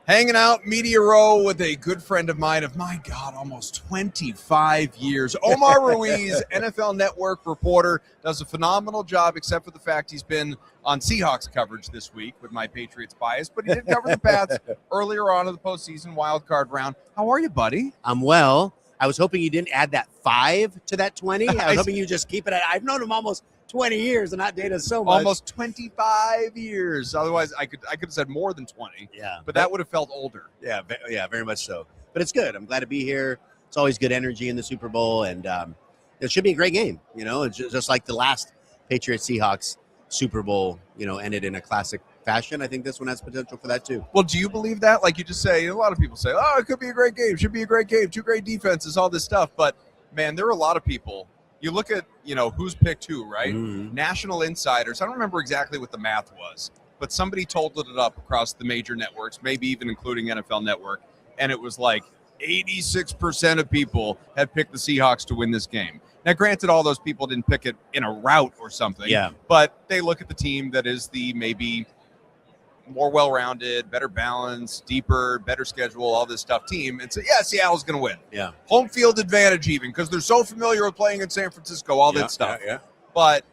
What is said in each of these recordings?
Hanging out Media Row with a good friend of mine of, my God, almost 25 years. Omar Ruiz, NFL Network reporter, does a phenomenal job, except for the fact he's been on Seahawks coverage this week with my Patriots bias, but he did cover the Pats earlier on in the postseason wildcard round. How are you, buddy? I'm well. I was hoping you didn't add that 5 to that 20. I was hoping you just keep it at, I've known him almost 20 years and not dated so much. Almost 25 years. Otherwise, I could have said more than 20. Yeah. But that would have felt older. Yeah, very much so. But it's good. I'm glad to be here. It's always good energy in the Super Bowl, and it should be a great game. You know, it's just like the last Patriots-Seahawks Super Bowl, ended in a classic fashion. I think this one has potential for that too. Well, do you believe that? Like you just say, a lot of people say, oh, it could be a great game, should be a great game, 2 great defenses, all this stuff. But, man, there are a lot of people. You look at, who's picked who, right? Mm-hmm. National insiders. I don't remember exactly what the math was, but somebody totaled it up across the major networks, maybe even including NFL Network, and it was like 86% of people had picked the Seahawks to win this game. Now, granted, all those people didn't pick it in a rout or something, but they look at the team that is the maybe more well-rounded, better balanced, deeper, better schedule, all this stuff team, and say, yeah, Seattle's going to win. Yeah. Home field advantage even, because they're so familiar with playing in San Francisco, all that stuff. Yeah. But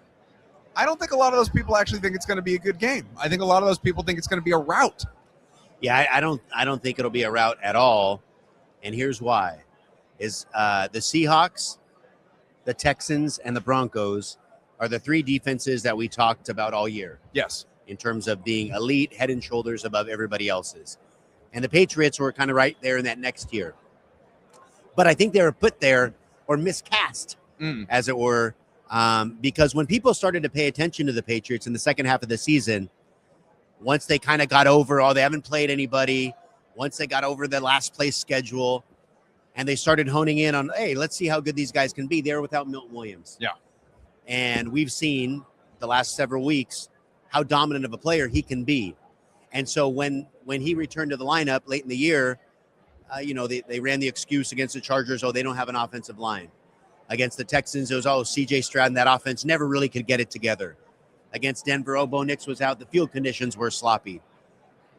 I don't think a lot of those people actually think it's going to be a good game. I think a lot of those people think it's going to be a rout. Yeah, I don't think it'll be a rout at all, and here's why. Is the Seahawks, the Texans, and the Broncos are the 3 defenses that we talked about all year. Yes. In terms of being elite, head and shoulders above everybody else's. And the Patriots were kind of right there in that next tier. But I think they were put there or miscast, as it were, because when people started to pay attention to the Patriots in the second half of the season, once they kind of got over, they haven't played anybody, once they got over the last place schedule, and they started honing in on, hey, let's see how good these guys can be. They're without Milton Williams. Yeah. And we've seen the last several weeks how dominant of a player he can be. And so when he returned to the lineup late in the year, they ran the excuse against the Chargers, they don't have an offensive line. Against the Texans, it was, C.J. Stroud and that offense never really could get it together. Against Denver, Bo Nix was out. The field conditions were sloppy.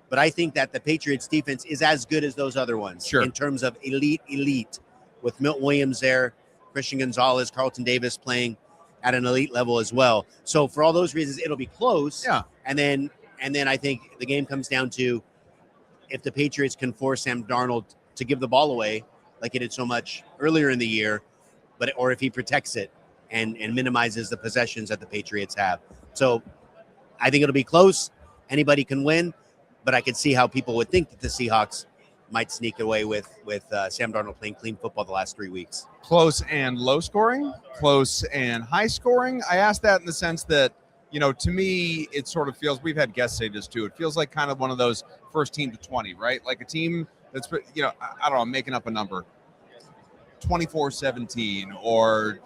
But I think that the Patriots defense is as good as those other ones in terms of elite, with Milton Williams there, Christian Gonzalez, Carlton Davis playing at an elite level as well. So for all those reasons, it'll be close. Yeah. And then I think the game comes down to if the Patriots can force Sam Darnold to give the ball away like he did so much earlier in the year, or if he protects it and minimizes the possessions that the Patriots have. So I think it'll be close. Anybody can win, but I could see how people would think that the Seahawks might sneak away with Sam Darnold playing clean football the last 3 weeks. Close and low scoring, close and high scoring. I asked that in the sense that, to me, it sort of feels, we've had guests say this too, it feels like kind of one of those first team to 20, right? Like a team that's, I don't know, I'm making up a number, 24-17 or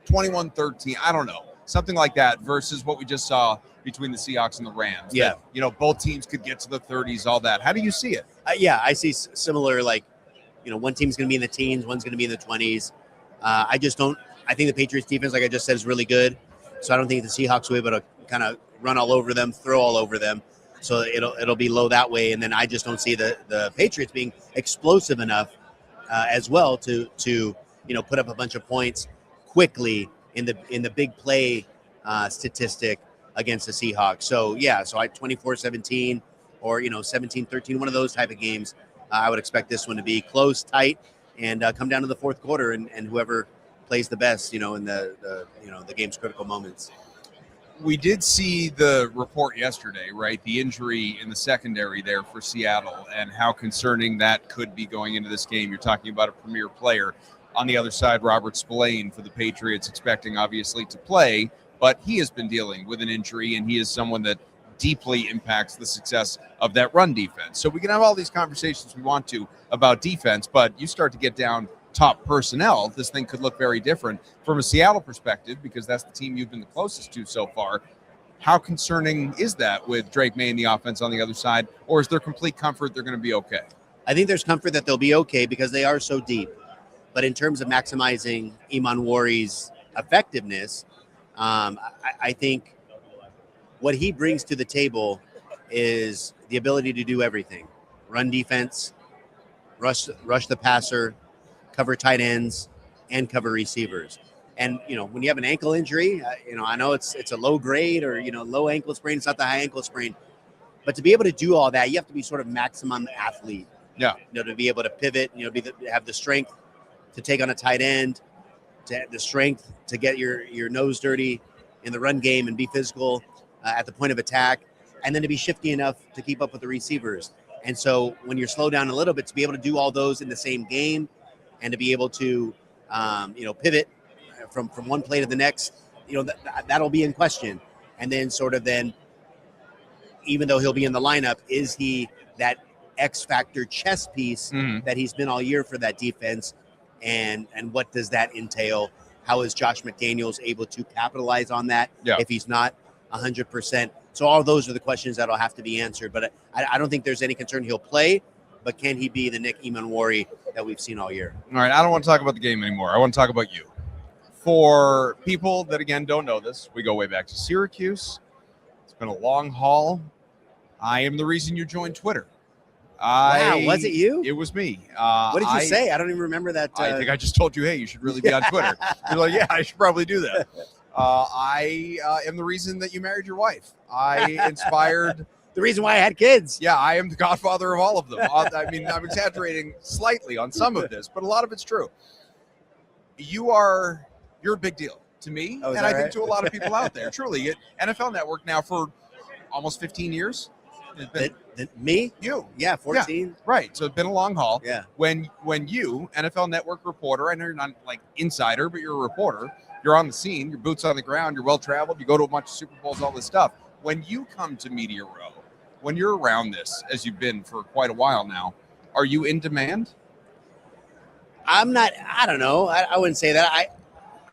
21-13, I don't know, something like that versus what we just saw between the Seahawks and the Rams. Yeah. That, both teams could get to the 30s, all that. How do you see it? I see similar, one team's going to be in the teens, one's going to be in the 20s. I think the Patriots defense, like I just said, is really good. So I don't think the Seahawks will be able to kind of run all over them, throw all over them. So it'll be low that way. And then I just don't see the Patriots being explosive enough as well to put up a bunch of points quickly in the big play statistic against the Seahawks. So 24-17 or 17-13, one of those type of games. I would expect this one to be close, tight, and come down to the fourth quarter, and whoever plays the best, in the game's critical moments. We did see the report yesterday, right? The injury in the secondary there for Seattle and how concerning that could be going into this game. You're talking about a premier player. On the other side, Robert Spillane for the Patriots, expecting obviously to play, but he has been dealing with an injury, and he is someone that deeply impacts the success of that run defense. So we can have all these conversations we want to about defense, but you start to get down top personnel, this thing could look very different from a Seattle perspective, because that's the team you've been the closest to so far. How concerning is that with Drake May and the offense on the other side, or is there complete comfort they're going to be okay? I think there's comfort that they'll be okay because they are so deep. But in terms of maximizing Iman Wari's effectiveness, I think what he brings to the table is the ability to do everything. run defense, rush the passer, cover tight ends, and cover receivers. And when you have an ankle injury, I know it's a low grade or low ankle sprain. It's not the high ankle sprain, but to be able to do all that, you have to be sort of maximum athlete. Yeah. To be able to pivot, have the strength to take on a tight end, to have the strength to get your nose dirty in the run game and be physical at the point of attack, and then to be shifty enough to keep up with the receivers. And so when you're slowed down a little bit, to be able to do all those in the same game and to be able to, pivot from one play to the next, that'll be in question. And then even though he'll be in the lineup, is he that X factor chess piece that he's been all year for that defense? And what does that entail? How is Josh McDaniels able to capitalize on that if he's not 100%? So all those are the questions that'll have to be answered. But I don't think there's any concern he'll play, but can he be the Nick Emanwari that we've seen all year? All right, I don't want to talk about the game anymore. I want to talk about you. For people that, again, don't know this, we go way back to Syracuse. It's been a long haul. I am the reason you joined Twitter. Wow, was it you? It was me. What did you say? I don't even remember that. I think I just told you, hey, you should really be on Twitter. You're like, yeah, I should probably do that. I am the reason that you married your wife. I inspired... the reason why I had kids. Yeah, I am the godfather of all of them. I mean, I'm exaggerating slightly on some of this, but a lot of it's true. You're a big deal to me, and I think to a lot of people out there. Truly, NFL Network now for almost 15 years. Me? You. Yeah, 14. Yeah, right. So it's been a long haul. Yeah. When you, NFL Network reporter, I know you're not like insider, but you're a reporter. You're on the scene. Your boots on the ground. You're well-traveled. You go to a bunch of Super Bowls, all this stuff. When you come to Media Row, when you're around this, as you've been for quite a while now, are you in demand? I'm not. I don't know. I wouldn't say that.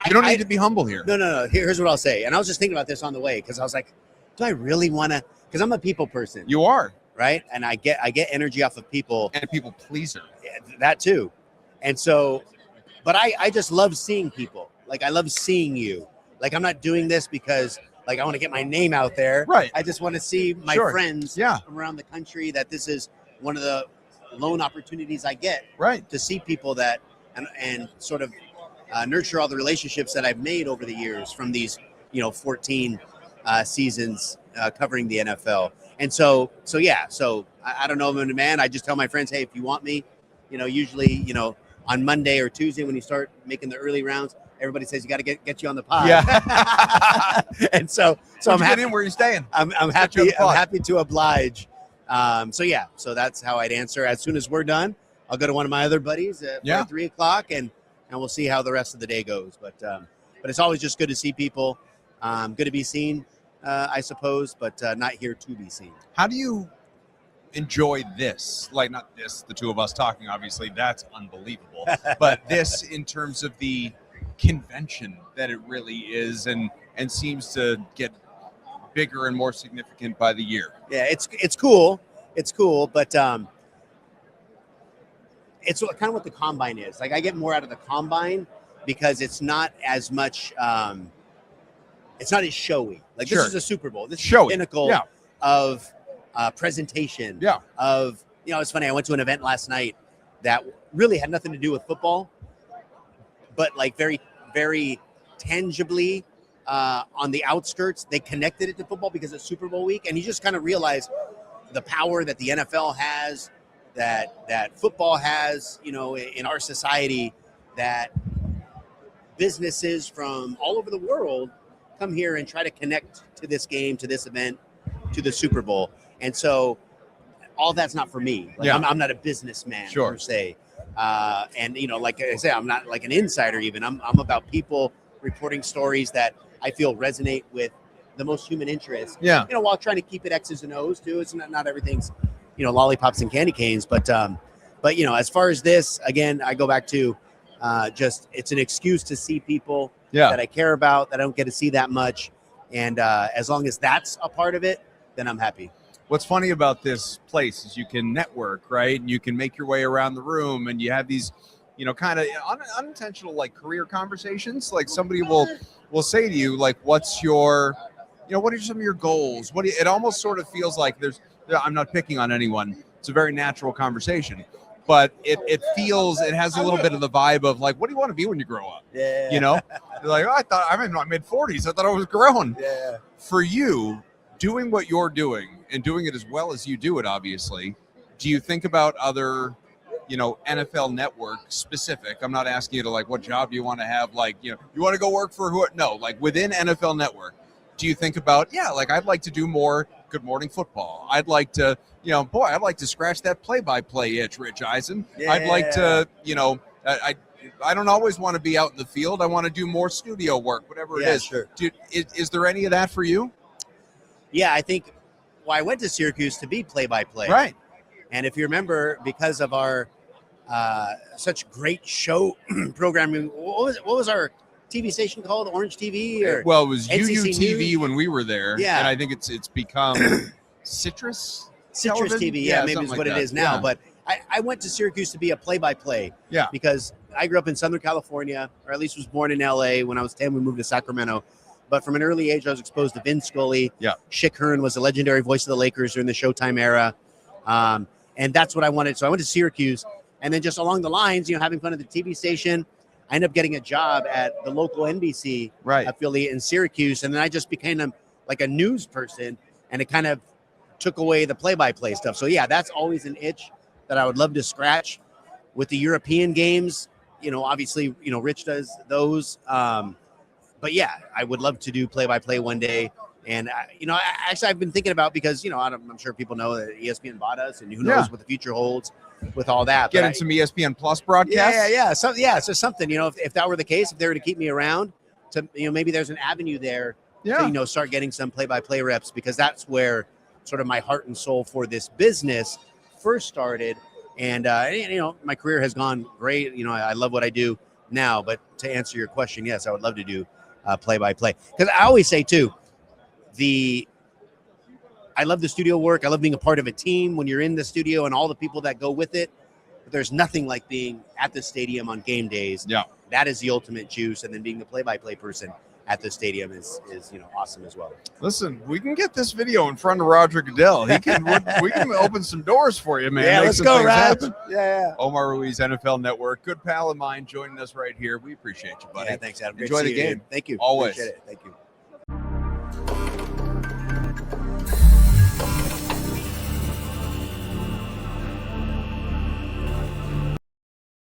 You don't need to be humble here. No. Here's what I'll say. And I was just thinking about this on the way because I was like, do I really want to? Because I'm a people person. You are. Right? And I get energy off of people. And a people pleaser. That too. And so, but I just love seeing people. Like, I love seeing you. Like, I'm not doing this because, like, I want to get my name out there. Right. I just want to see my friends around the country that this is one of the lone opportunities I get. Right. To see people that and sort of nurture all the relationships that I've made over the years from these, 14 seasons covering the NFL. And so I don't know if I'm in demand. I just tell my friends, hey, if you want me, usually, on Monday or Tuesday when you start making the early rounds, everybody says you got to get you on the pod. Yeah. And so I'm happy. Where are you staying? I'm happy. I'm happy to oblige. So that's how I'd answer. As soon as we're done, I'll go to one of my other buddies at 3:00 and we'll see how the rest of the day goes. But it's always just good to see people. Good to be seen, I suppose, but not here to be seen. How do you enjoy this? Like, not this, the two of us talking, obviously, that's unbelievable. But this in terms of the convention that it really is and seems to get bigger and more significant by the year. Yeah, it's cool. It's cool, but it's kind of what the combine is. Like, I get more out of the combine because it's not as much it's not as showy. Like, this is a Super Bowl. This is the pinnacle of presentation. Yeah. Of, it's funny. I went to an event last night that really had nothing to do with football, but like very, very tangibly on the outskirts, they connected it to football because it's Super Bowl week. And you just kind of realize the power that the NFL has, that football has, in our society, that businesses from all over the world come here and try to connect to this game, to this event, to the Super Bowl. And so all that's not for me. Like, I'm not a businessman per se. And, like I say, I'm not like an insider even. I'm about people reporting stories that I feel resonate with the most human interest. Yeah. While trying to keep it X's and O's too. It's not everything's, lollipops and candy canes. But as far as this, again, I go back to just it's an excuse to see people that I care about, that I don't get to see that much. And as long as that's a part of it, then I'm happy. What's funny about this place is you can network, right? And you can make your way around the room and you have these, kind of unintentional, like, career conversations. Like, somebody will say to you, like, what's your, what are some of your goals? It almost sort of feels like I'm not picking on anyone, It's a very natural conversation. But it has a little bit of the vibe of like, what do you want to be when you grow up? Yeah. You know, you're like, oh, I'm in my mid-40s. I thought I was grown. Yeah. For you, doing what you're doing and doing it as well as you do it, obviously, do you think about other, NFL Network specific? I'm not asking you to like, what job do you want to have? Like, you want to go work for who? No, like within NFL Network, do you think about, like I'd like to do more Good Morning Football. I'd like to, I'd like to scratch that play-by-play itch, Rich Eisen. Yeah. I'd like to, I don't always want to be out in the field. I want to do more studio work, whatever it is. Sure. Is there any of that for you? Yeah, I think, I went to Syracuse to be play-by-play. Right. And if you remember, because of our such great show programming, what was our TV station called? Orange TV? Or well, it was NCC UUTV News? when we were there. Yeah. And I think it's become Citrus Television? TV, maybe something is like what that. it is now. Yeah. But I went to Syracuse to be a play-by-play. Yeah. Because I grew up in Southern California, or at least was born in LA. When I was 10, we moved to Sacramento. But from an early age, I was exposed to Vin Scully. Yeah. Schick Hearn was the legendary voice of the Lakers during the Showtime era. And that's what I wanted. So I went to Syracuse. And then just along the lines, having fun at the TV station, I ended up getting a job at the local NBC affiliate in Syracuse. And then I just became like a news person. And it kind of took away the play-by-play stuff. So, yeah, that's always an itch that I would love to scratch. With the European games, obviously, Rich does those. But yeah, I would love to do play-by-play one day. And, I've been thinking about, because, I'm sure people know that ESPN bought us, and who knows what the future holds with all that. Getting some ESPN Plus broadcasts? Yeah. So something, if that were the case, if they were to keep me around, to maybe there's an avenue there to, start getting some play-by-play reps, because that's where sort of my heart and soul for this business first started. And, my career has gone great. I love what I do now. But to answer your question, yes, I would love to do play-by-play. Because I always say, too, I love the studio work. I love being a part of a team when you're in the studio and all the people that go with it. But there's nothing like being at the stadium on game days. Yeah. That is the ultimate juice. And then being the play-by-play person at the stadium is awesome as well. Listen, we can get this video in front of Roger Goodell. We can open some doors for you, man. Yeah, Make let's some go, things Raj. happen. Yeah. Omar Ruiz, NFL Network, good pal of mine, joining us right here. We appreciate you, buddy. Yeah, thanks, Adam. Great Enjoy to the see you, game. dude. Thank you. Always. Appreciate it. Thank you.